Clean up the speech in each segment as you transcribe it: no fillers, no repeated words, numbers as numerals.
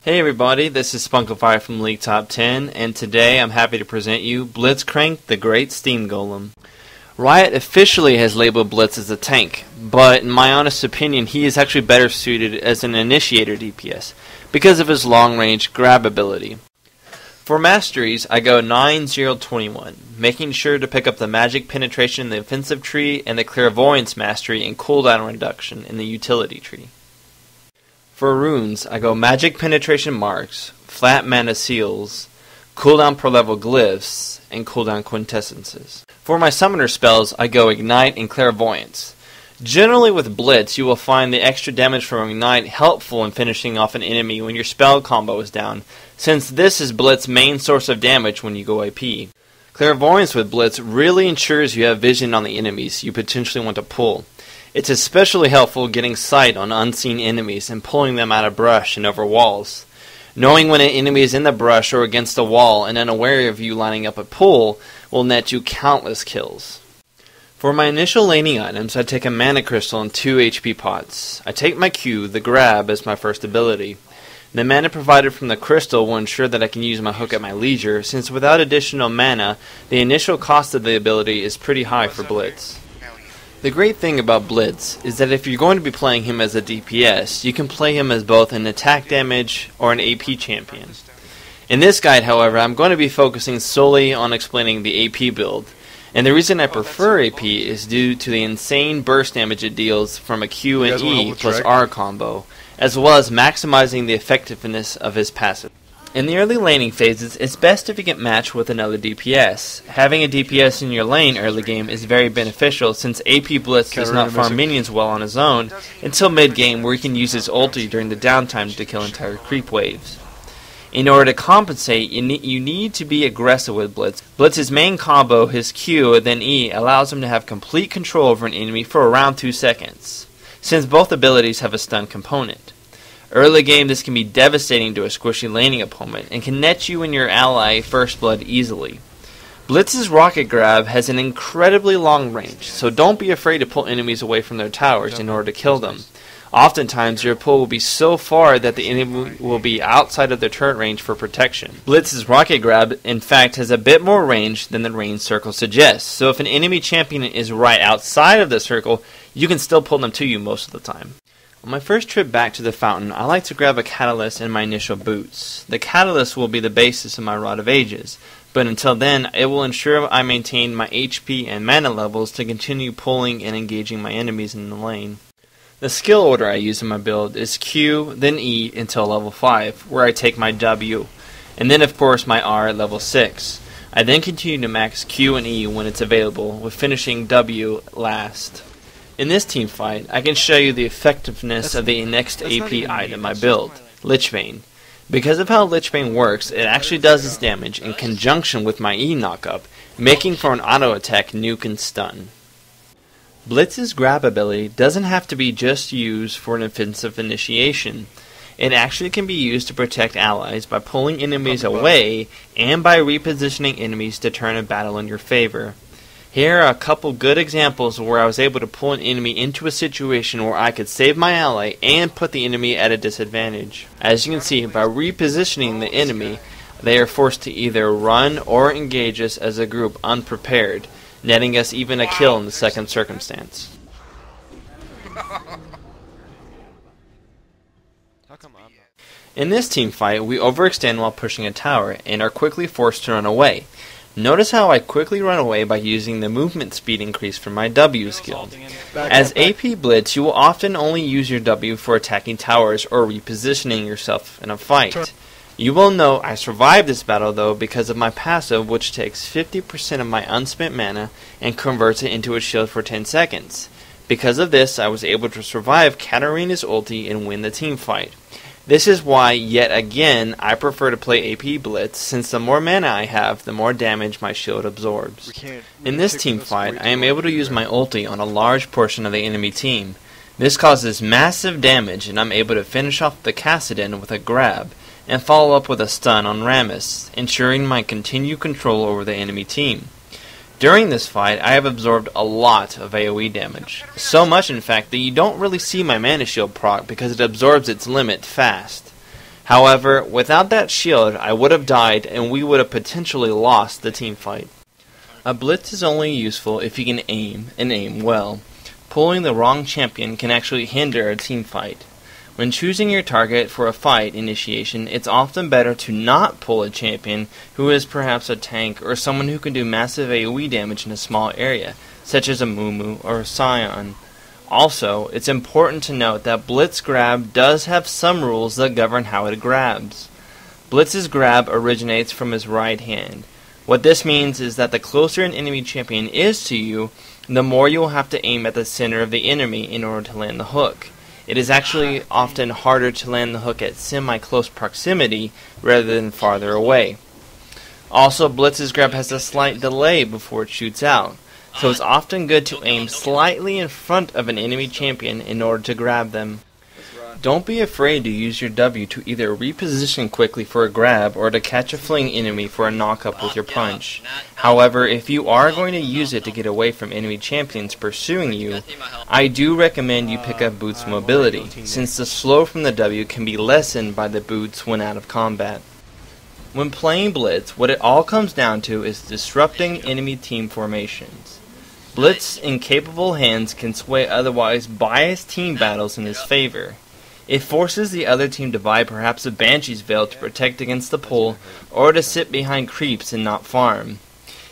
Hey everybody, this is Spunkifier from LeagueTopTen, and today I'm happy to present you Blitzcrank, the Great Steam Golem. Riot officially has labeled Blitz as a tank, but in my honest opinion he is actually better suited as an initiator DPS, because of his long-range grab ability. For masteries, I go 9-0-21, making sure to pick up the magic penetration in the offensive tree and the clairvoyance mastery and cooldown reduction in the utility tree. For runes, I go magic penetration marks, flat mana seals, cooldown per level glyphs, and cooldown quintessences. For my summoner spells, I go ignite and clairvoyance. Generally with Blitz, you will find the extra damage from ignite helpful in finishing off an enemy when your spell combo is down, since this is Blitz's main source of damage when you go AP. Clairvoyance with Blitz really ensures you have vision on the enemies you potentially want to pull. It's especially helpful getting sight on unseen enemies and pulling them out of brush and over walls. Knowing when an enemy is in the brush or against a wall and unaware of you lining up a pull will net you countless kills. For my initial laning items, I take a mana crystal and 2 HP pots. I take my Q, the grab, as my first ability. The mana provided from the crystal will ensure that I can use my hook at my leisure, since without additional mana, the initial cost of the ability is pretty high for Blitz. The great thing about Blitz is that if you're going to be playing him as a DPS, you can play him as both an attack damage or an AP champion. In this guide, however, I'm going to be focusing solely on explaining the AP build, and the reason I prefer AP is due to the insane burst damage it deals from a Q and E plus R combo, as well as maximizing the effectiveness of his passive. In the early laning phases, it's best if you get matched with another DPS. Having a DPS in your lane early game is very beneficial, since AP Blitz does not farm minions well on his own until mid game, where he can use his ulti during the downtime to kill entire creep waves. In order to compensate, you need to be aggressive with Blitz. Blitz's main combo, his Q then E, allows him to have complete control over an enemy for around 2 seconds, since both abilities have a stun component. Early game, this can be devastating to a squishy laning opponent and can net you and your ally first blood easily. Blitz's rocket grab has an incredibly long range, so don't be afraid to pull enemies away from their towers in order to kill them. Oftentimes, your pull will be so far that the enemy will be outside of their turret range for protection. Blitz's rocket grab, in fact, has a bit more range than the range circle suggests, so if an enemy champion is right outside of the circle, you can still pull them to you most of the time. On my first trip back to the fountain, I like to grab a catalyst in my initial boots. The catalyst will be the basis of my Rod of Ages, but until then, it will ensure I maintain my HP and mana levels to continue pulling and engaging my enemies in the lane. The skill order I use in my build is Q, then E until level 5, where I take my W, and then of course my R at level 6. I then continue to max Q and E when it's available, with finishing W last. In this team fight, I can show you the effectiveness of the next AP item I build, Lichbane. Because of how Lichbane works, it actually does its damage in conjunction with my E knockup, making for an auto attack nuke and stun. Blitz's grab ability doesn't have to be just used for an offensive initiation. It actually can be used to protect allies by pulling enemies away and by repositioning enemies to turn a battle in your favor. Here are a couple good examples where I was able to pull an enemy into a situation where I could save my ally and put the enemy at a disadvantage. As you can see, by repositioning the enemy, they are forced to either run or engage us as a group unprepared, netting us even a kill in the second circumstance. In this team fight, we overextend while pushing a tower and are quickly forced to run away. Notice how I quickly run away by using the movement speed increase from my W skill. As AP Blitz, you will often only use your W for attacking towers or repositioning yourself in a fight. You will note I survived this battle though because of my passive, which takes 50% of my unspent mana and converts it into a shield for 10 seconds. Because of this, I was able to survive Katarina's ulti and win the team fight. This is why, yet again, I prefer to play AP Blitz, since the more mana I have, the more damage my shield absorbs. In this team fight, I am able to use my ulti on a large portion of the enemy team. This causes massive damage, and I'm able to finish off the Kassadin with a grab, and follow up with a stun on Rammus, ensuring my continued control over the enemy team. During this fight, I have absorbed a lot of AoE damage. So much, in fact, that you don't really see my mana shield proc because it absorbs its limit fast. However, without that shield, I would have died and we would have potentially lost the team fight. A blitz is only useful if you can aim, and aim well. Pulling the wrong champion can actually hinder a team fight. When choosing your target for a fight initiation, it's often better to not pull a champion who is perhaps a tank or someone who can do massive AoE damage in a small area, such as a Mumu or a Scion. Also, it's important to note that Blitz Grab does have some rules that govern how it grabs. Blitz's grab originates from his right hand. What this means is that the closer an enemy champion is to you, the more you will have to aim at the center of the enemy in order to land the hook. It is actually often harder to land the hook at semi-close proximity rather than farther away. Also, Blitz's grab has a slight delay before it shoots out, so it's often good to aim slightly in front of an enemy champion in order to grab them. Don't be afraid to use your W to either reposition quickly for a grab or to catch a fleeing enemy for a knock-up with your punch. However, if you are going to use it to get away from enemy champions pursuing you, I do recommend you pick up Boots mobility, since the slow from the W can be lessened by the boots when out of combat. When playing Blitz, what it all comes down to is disrupting enemy team formations. Blitz in capable hands can sway otherwise biased team battles in his favor. It forces the other team to buy perhaps a Banshee's Veil to protect against the pull, or to sit behind creeps and not farm.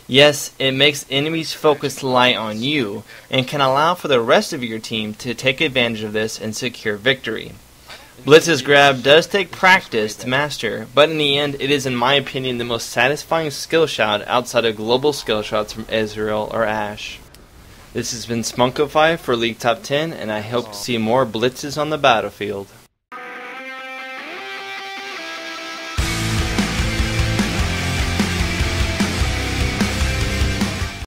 Yes, it makes enemies focus light on you, and can allow for the rest of your team to take advantage of this and secure victory. Blitz's grab does take practice to master, but in the end it is in my opinion the most satisfying skill shot outside of global skill shots from Ezreal or Ashe. This has been Spunkify for LeagueTopTen, and I hope to see more blitzes on the battlefield.